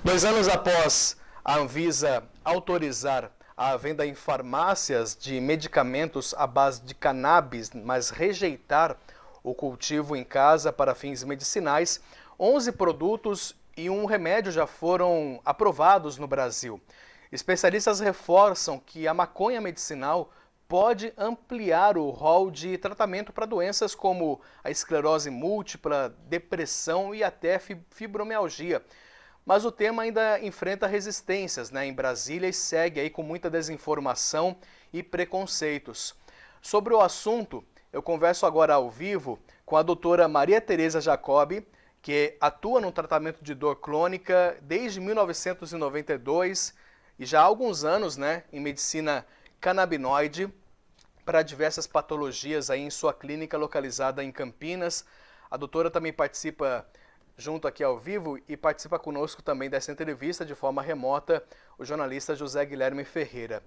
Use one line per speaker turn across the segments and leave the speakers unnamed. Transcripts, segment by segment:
2 anos após a Anvisa autorizar a venda em farmácias de medicamentos à base de cannabis, mas rejeitar o cultivo em casa para fins medicinais, 11 produtos e um remédio já foram aprovados no Brasil. Especialistas reforçam que a maconha medicinal pode ampliar o rol de tratamento para doenças como a esclerose múltipla, depressão e até fibromialgia. Mas o tema ainda enfrenta resistências, em Brasília e segue aí com muita desinformação e preconceitos. Sobre o assunto, eu converso agora ao vivo com a doutora Maria Tereza Jacobi, que atua no tratamento de dor crônica desde 1992 e já há alguns anos, em medicina canabinoide para diversas patologias aí em sua clínica localizada em Campinas. A doutora também participa junto aqui ao vivo e participa conosco também dessa entrevista de forma remota o jornalista José Guilherme Ferreira.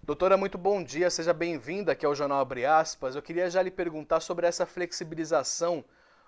Doutora, muito bom dia, seja bem-vinda aqui ao Jornal Abre Aspas. Eu queria já lhe perguntar sobre essa flexibilização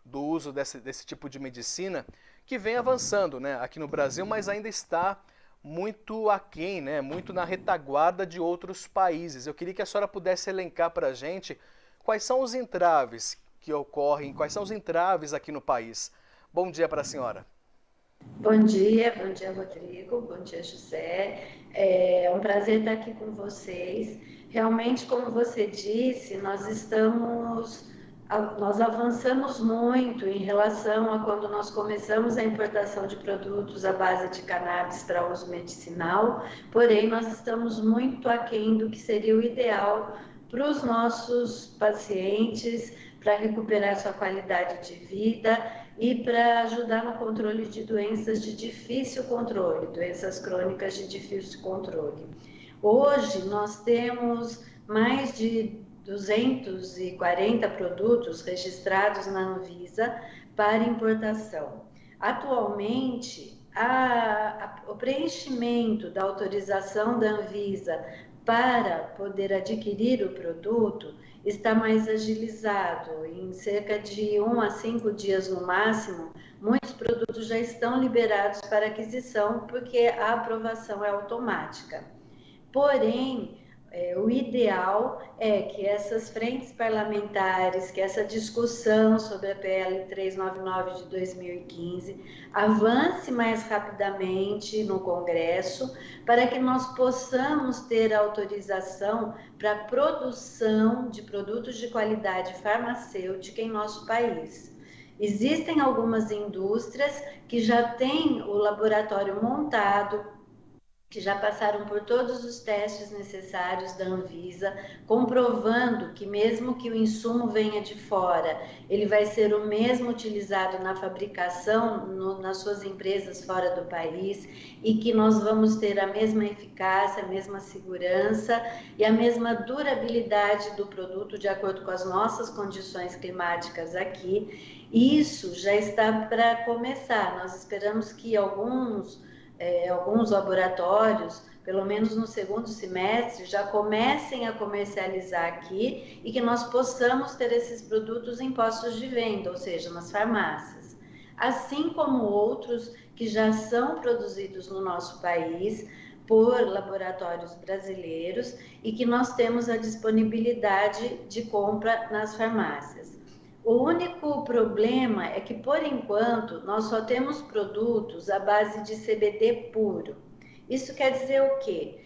do uso desse tipo de medicina que vem avançando aqui no Brasil, mas ainda está muito aquém, muito na retaguarda de outros países. Eu queria que a senhora pudesse elencar para a gente quais são os entraves que ocorrem, quais são os entraves aqui no país. Bom dia para a senhora.
Bom dia, Rodrigo, bom dia, José. É um prazer estar aqui com vocês. Realmente, como você disse, nós avançamos muito em relação a quando nós começamos a importação de produtos à base de cannabis para uso medicinal, porém nós estamos muito aquém do que seria o ideal para os nossos pacientes, para recuperar sua qualidade de vida e para ajudar no controle de doenças de difícil controle, doenças crônicas de difícil controle. Hoje nós temos mais de 240 produtos registrados na Anvisa para importação. Atualmente, o preenchimento da autorização da Anvisa para poder adquirir o produto está mais agilizado. Em cerca de 1 a 5 dias no máximo, muitos produtos já estão liberados para aquisição porque a aprovação é automática. Porém, o ideal é que essas frentes parlamentares, que essa discussão sobre a PL 399 de 2015 avance mais rapidamente no Congresso, para que nós possamos ter autorização para a produção de produtos de qualidade farmacêutica em nosso país. Existem algumas indústrias que já têm o laboratório montado, que já passaram por todos os testes necessários da Anvisa, comprovando que mesmo que o insumo venha de fora, ele vai ser o mesmo utilizado na fabricação nas suas empresas fora do país e que nós vamos ter a mesma eficácia, a mesma segurança e a mesma durabilidade do produto de acordo com as nossas condições climáticas aqui. Isso já está para começar. Nós esperamos que alguns laboratórios, pelo menos no segundo semestre, já comecem a comercializar aqui e que nós possamos ter esses produtos em postos de venda, ou seja, nas farmácias. Assim como outros que já são produzidos no nosso país por laboratórios brasileiros e que nós temos a disponibilidade de compra nas farmácias. O único problema é que, por enquanto, nós só temos produtos à base de CBD puro. Isso quer dizer o quê?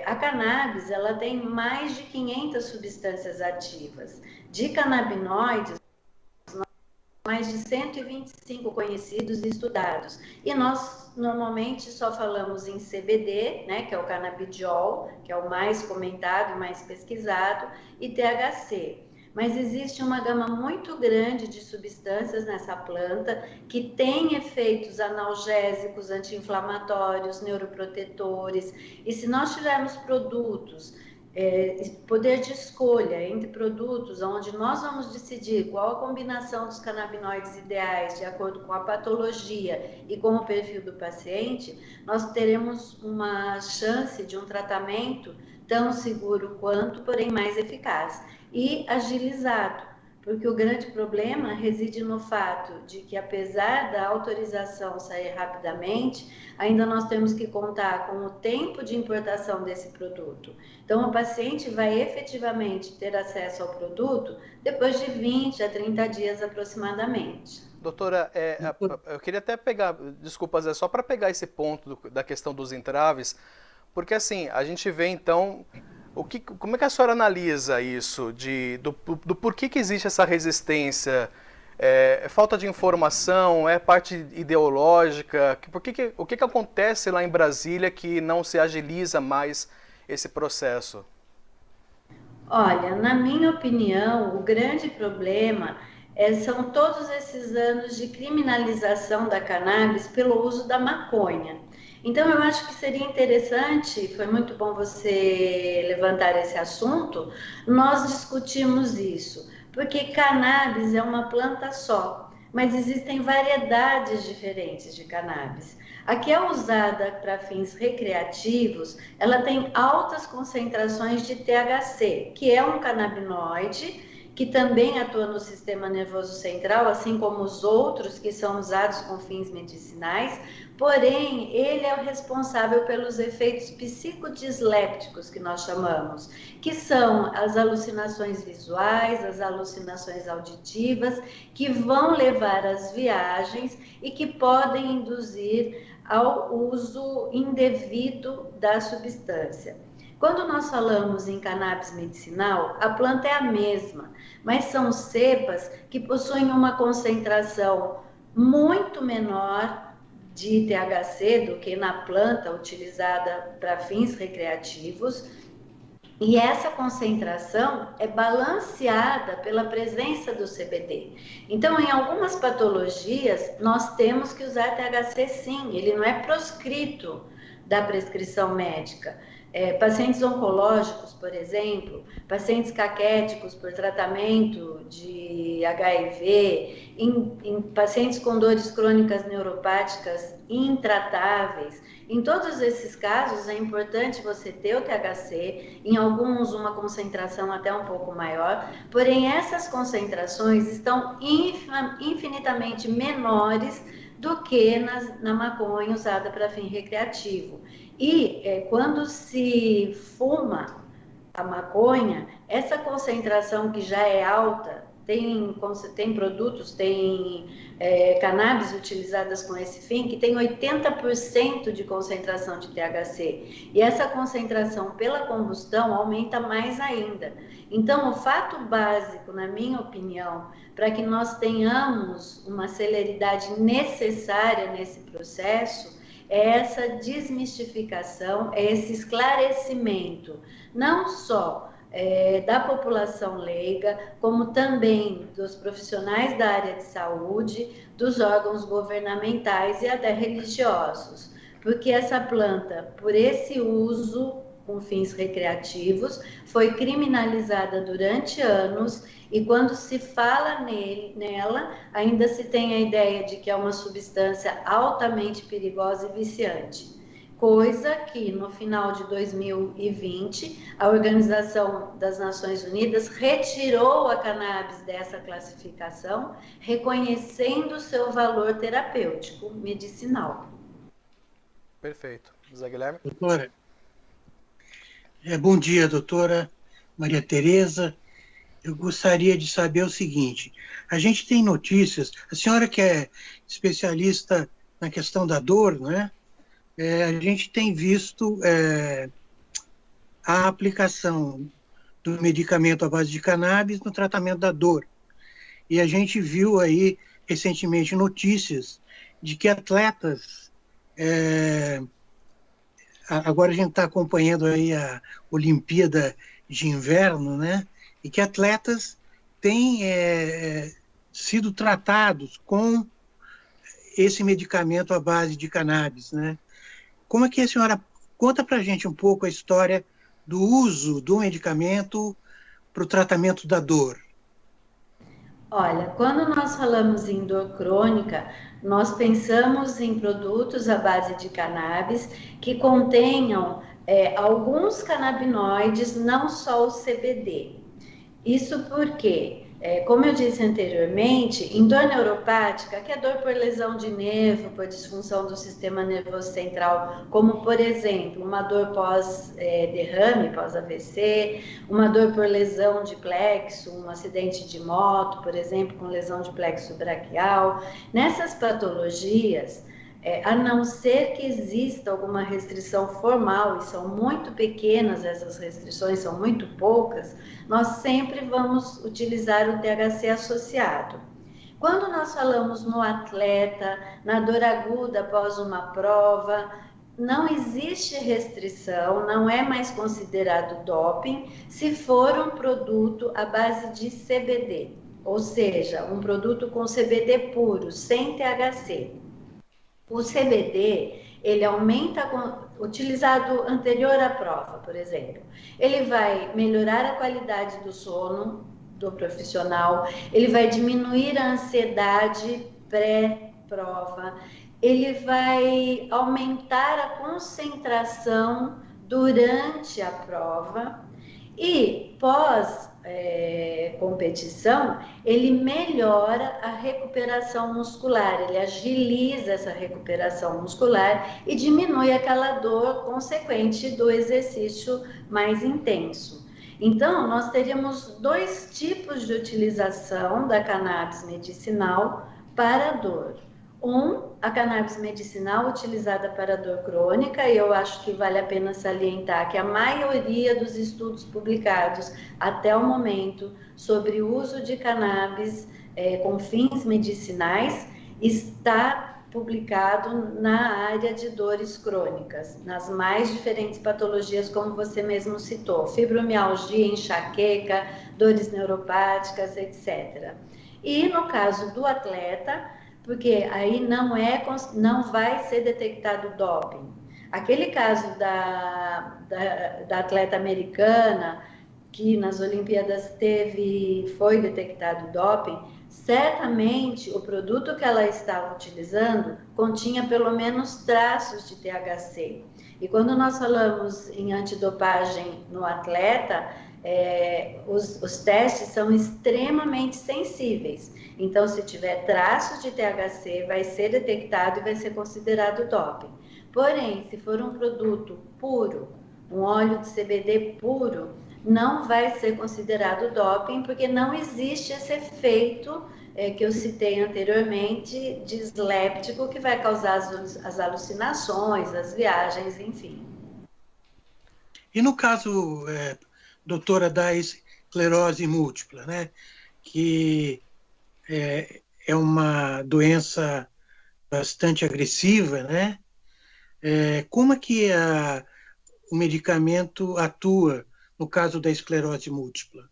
A cannabis, ela tem mais de 500 substâncias ativas. De canabinoides, mais de 125 conhecidos e estudados. E nós, normalmente, só falamos em CBD, que é o canabidiol, que é o mais comentado, mais pesquisado, e THC. Mas existe uma gama muito grande de substâncias nessa planta que tem efeitos analgésicos, anti-inflamatórios, neuroprotetores. E se nós tivermos produtos, poder de escolha entre produtos onde nós vamos decidir qual a combinação dos canabinoides ideais de acordo com a patologia e com o perfil do paciente, nós teremos uma chance de um tratamento tão seguro quanto, porém mais eficaz e agilizado, porque o grande problema reside no fato de que, apesar da autorização sair rapidamente, ainda nós temos que contar com o tempo de importação desse produto. Então, o paciente vai efetivamente ter acesso ao produto depois de 20 a 30 dias aproximadamente.
Doutora, eu queria até pegar, desculpas, é só para pegar esse ponto da questão dos entraves, porque assim, a gente vê então, como é que a senhora analisa isso, do porquê que existe essa resistência? É falta de informação, é parte ideológica? O que acontece lá em Brasília que não se agiliza mais esse processo?
Olha, na minha opinião, o grande problema são todos esses anos de criminalização da cannabis pelo uso da maconha. Então, eu acho que seria interessante, foi muito bom você levantar esse assunto, nós discutimos isso, porque cannabis é uma planta só, mas existem variedades diferentes de cannabis. A que é usada para fins recreativos, ela tem altas concentrações de THC, que é um canabinoide que também atua no sistema nervoso central, assim como os outros que são usados com fins medicinais, porém, ele é o responsável pelos efeitos psicodislépticos que nós chamamos, que são as alucinações visuais, as alucinações auditivas, que vão levar às viagens e que podem induzir ao uso indevido da substância. Quando nós falamos em cannabis medicinal, a planta é a mesma, mas são cepas que possuem uma concentração muito menor de THC do que na planta utilizada para fins recreativos. E essa concentração é balanceada pela presença do CBD. Então, em algumas patologias, nós temos que usar THC sim, ele não é proscrito da prescrição médica. Pacientes oncológicos, por exemplo, pacientes caquéticos por tratamento de HIV, em pacientes com dores crônicas neuropáticas intratáveis, em todos esses casos é importante você ter o THC, em alguns uma concentração até um pouco maior, porém essas concentrações estão infinitamente menores do que na maconha usada para fim recreativo. E quando se fuma a maconha, essa concentração que já é alta, tem produtos, tem cannabis utilizadas com esse fim, que tem 80% de concentração de THC. E essa concentração pela combustão aumenta mais ainda. Então, o fato básico, na minha opinião, para que nós tenhamos uma celeridade necessária nesse processo, é essa desmistificação, é esse esclarecimento, não só da população leiga, como também dos profissionais da área de saúde, dos órgãos governamentais e até religiosos, porque essa planta, por esse uso com fins recreativos, foi criminalizada durante anos e quando se fala nela, ainda se tem a ideia de que é uma substância altamente perigosa e viciante. Coisa que, no final de 2020, a Organização das Nações Unidas retirou a cannabis dessa classificação, reconhecendo seu valor terapêutico medicinal.
Perfeito. Zé Guilherme?
Doutora, bom dia, doutora Maria Tereza. Eu gostaria de saber o seguinte: a gente tem notícias, a senhora que é especialista na questão da dor, né? A gente tem visto a aplicação do medicamento à base de cannabis no tratamento da dor. E a gente viu aí recentemente notícias de que atletas, agora a gente está acompanhando aí a Olimpíada de Inverno, né? E que atletas têm sido tratados com esse medicamento à base de cannabis, né? Como é que a senhora conta para a gente um pouco a história do uso do medicamento para o tratamento da dor?
Olha, quando nós falamos em dor crônica, nós pensamos em produtos à base de cannabis que contenham alguns canabinoides, não só o CBD. Isso porque Como eu disse anteriormente, em dor neuropática, que é dor por lesão de nervo, por disfunção do sistema nervoso central, como, por exemplo, uma dor pós-derrame, pós-AVC, uma dor por lesão de plexo, um acidente de moto, por exemplo, com lesão de plexo braquial. Nessas patologias, a não ser que exista alguma restrição formal, e são muito pequenas essas restrições, são muito poucas, nós sempre vamos utilizar o THC associado. Quando nós falamos no atleta, na dor aguda após uma prova, não existe restrição, não é mais considerado doping se for um produto à base de CBD, ou seja, um produto com CBD puro, sem THC. O CBD, ele aumenta, utilizado anterior à prova, por exemplo, ele vai melhorar a qualidade do sono do profissional, ele vai diminuir a ansiedade pré-prova, ele vai aumentar a concentração durante a prova e pós-competição, ele melhora a recuperação muscular, ele agiliza essa recuperação muscular e diminui aquela dor consequente do exercício mais intenso. Então, nós teríamos 2 tipos de utilização da cannabis medicinal para a dor. A cannabis medicinal utilizada para dor crônica, e eu acho que vale a pena salientar que a maioria dos estudos publicados até o momento sobre o uso de cannabis com fins medicinais está publicado na área de dores crônicas, nas mais diferentes patologias, como você mesmo citou, fibromialgia, enxaqueca, dores neuropáticas, etc. E no caso do atleta, porque aí não vai ser detectado doping. Aquele caso da atleta americana, que nas Olimpíadas foi detectado doping, certamente o produto que ela estava utilizando continha pelo menos traços de THC. E quando nós falamos em antidopagem no atleta, os testes são extremamente sensíveis. Então, se tiver traços de THC, vai ser detectado e vai ser considerado doping. Porém, se for um produto puro, um óleo de CBD puro, não vai ser considerado doping, porque não existe esse efeito que eu citei anteriormente, disléptico, que vai causar as alucinações, as viagens, enfim.
E no caso, doutora, da esclerose múltipla, né, que é uma doença bastante agressiva, né? Como é que o medicamento atua no caso da esclerose múltipla?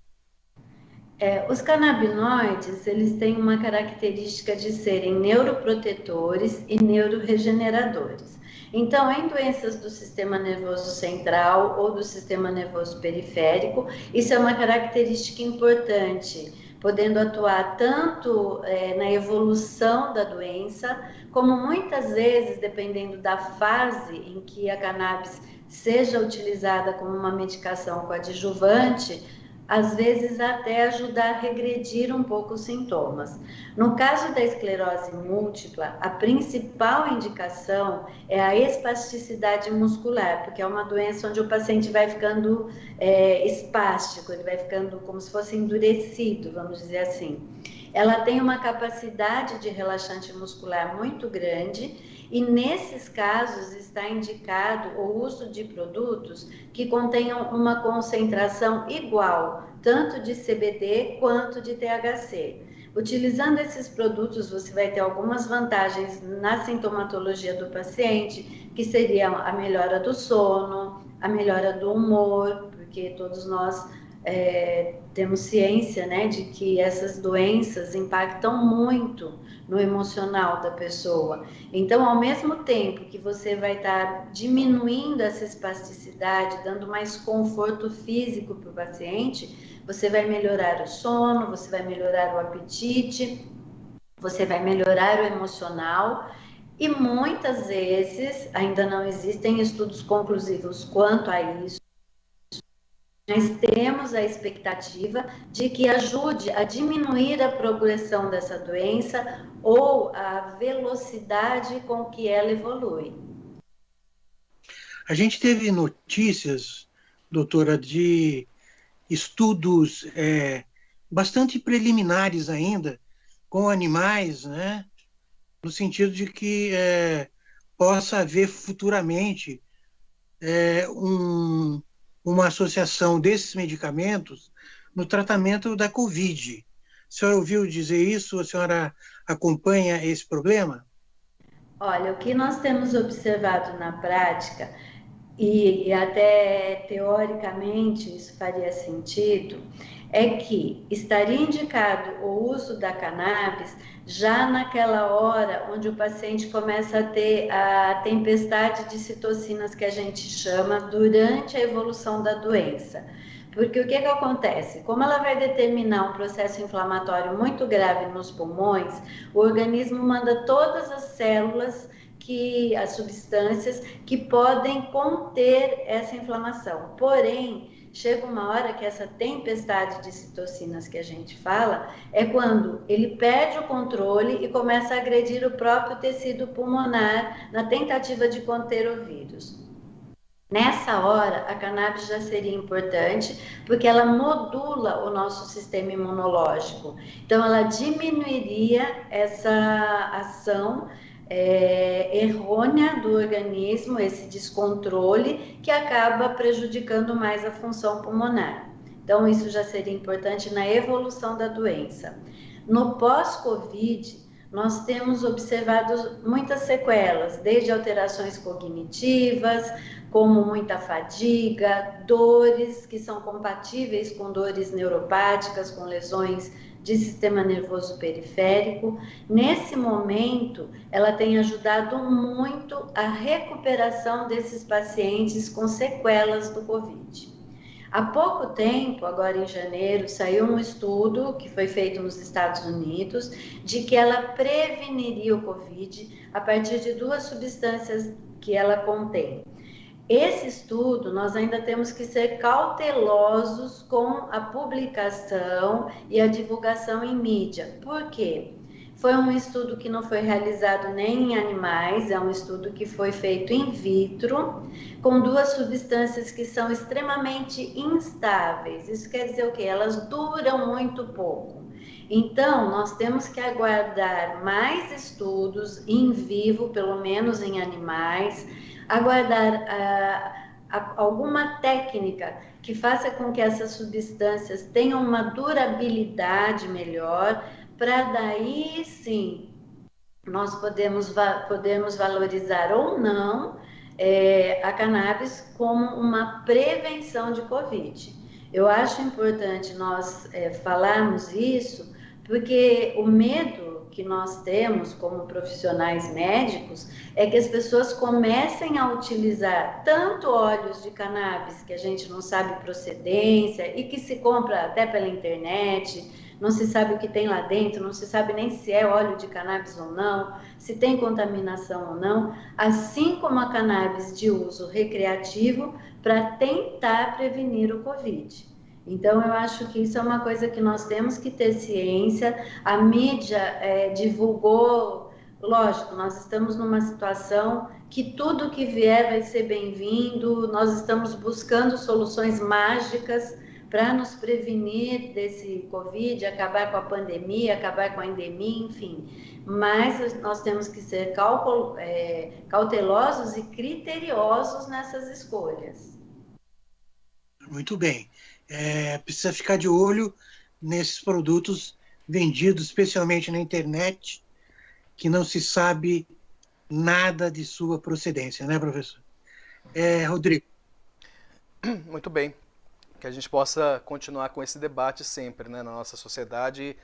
Os canabinoides, eles têm uma característica de serem neuroprotetores e neuroregeneradores. Então, em doenças do sistema nervoso central ou do sistema nervoso periférico, isso é uma característica importante, podendo atuar tanto na evolução da doença, como muitas vezes, dependendo da fase em que a cannabis seja utilizada como uma medicação coadjuvante, às vezes até ajudar a regredir um pouco os sintomas. No caso da esclerose múltipla, a principal indicação é a espasticidade muscular, porque é uma doença onde o paciente vai ficando espástico, ele vai ficando como se fosse endurecido, vamos dizer assim. Ela tem uma capacidade de relaxante muscular muito grande e nesses casos está indicado o uso de produtos que contenham uma concentração igual, tanto de CBD quanto de THC. Utilizando esses produtos, você vai ter algumas vantagens na sintomatologia do paciente, que seriam a melhora do sono, a melhora do humor, porque todos nós temos ciência, né, de que essas doenças impactam muito no emocional da pessoa. Então, ao mesmo tempo que você vai estar diminuindo essa espasticidade, dando mais conforto físico para o paciente, você vai melhorar o sono, você vai melhorar o apetite, você vai melhorar o emocional. E muitas vezes, ainda não existem estudos conclusivos quanto a isso, mas temos a expectativa de que ajude a diminuir a progressão dessa doença ou a velocidade com que ela evolui.
A gente teve notícias, doutora, de estudos bastante preliminares ainda com animais, né? No sentido de que possa haver futuramente uma associação desses medicamentos no tratamento da Covid. A senhora ouviu dizer isso? A senhora acompanha esse problema?
Olha, o que nós temos observado na prática, e até teoricamente isso faria sentido, é que estaria indicado o uso da cannabis já naquela hora onde o paciente começa a ter a tempestade de citocinas que a gente chama durante a evolução da doença. Porque o que acontece? Como ela vai determinar um processo inflamatório muito grave nos pulmões, o organismo manda todas as células as substâncias que podem conter essa inflamação. Porém, chega uma hora que essa tempestade de citocinas que a gente fala é quando ele perde o controle e começa a agredir o próprio tecido pulmonar na tentativa de conter o vírus. Nessa hora, a cannabis já seria importante, porque ela modula o nosso sistema imunológico. Então, ela diminuiria essa ação errônea do organismo, esse descontrole, que acaba prejudicando mais a função pulmonar. Então, isso já seria importante na evolução da doença. No pós-Covid, nós temos observado muitas sequelas, desde alterações cognitivas, como muita fadiga, dores que são compatíveis com dores neuropáticas, com lesões de sistema nervoso periférico. Nesse momento, ela tem ajudado muito a recuperação desses pacientes com sequelas do Covid. Há pouco tempo, agora em janeiro, saiu um estudo que foi feito nos Estados Unidos de que ela preveniria o Covid a partir de 2 substâncias que ela contém. Esse estudo, nós ainda temos que ser cautelosos com a publicação e a divulgação em mídia. Por quê? Foi um estudo que não foi realizado nem em animais, é um estudo que foi feito in vitro, com 2 substâncias que são extremamente instáveis. Isso quer dizer o quê? Elas duram muito pouco. Então, nós temos que aguardar mais estudos em vivo, pelo menos em animais, aguardar alguma técnica que faça com que essas substâncias tenham uma durabilidade melhor, para daí sim nós podemos valorizar ou não a cannabis como uma prevenção de Covid. Eu acho importante nós falarmos isso, porque o medo que nós temos como profissionais médicos é que as pessoas comecem a utilizar tanto óleos de cannabis que a gente não sabe procedência e que se compra até pela internet, não se sabe o que tem lá dentro, não se sabe nem se é óleo de cannabis ou não, se tem contaminação ou não, assim como a cannabis de uso recreativo para tentar prevenir o Covid. Então, eu acho que isso é uma coisa que nós temos que ter ciência. A mídia divulgou, lógico, nós estamos numa situação que tudo que vier vai ser bem-vindo, nós estamos buscando soluções mágicas para nos prevenir desse Covid, acabar com a pandemia, acabar com a endemia, enfim. Mas nós temos que ser cautelosos e criteriosos nessas escolhas.
Muito bem. Precisa ficar de olho nesses produtos vendidos especialmente na internet, que não se sabe nada de sua procedência, né, professor? Rodrigo.
Muito bem. Que a gente possa continuar com esse debate sempre, né, na nossa sociedade,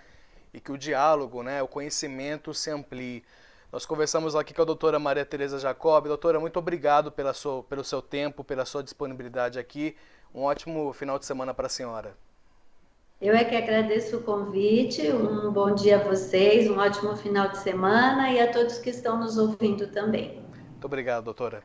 e que o diálogo, né, o conhecimento se amplie. Nós conversamos aqui com a doutora Maria Tereza Jacob. Doutora, muito obrigado pelo seu tempo, pela sua disponibilidade aqui. Um ótimo final de semana para a senhora.
Eu é que agradeço o convite, um bom dia a vocês, um ótimo final de semana e a todos que estão nos ouvindo também.
Muito obrigado, doutora.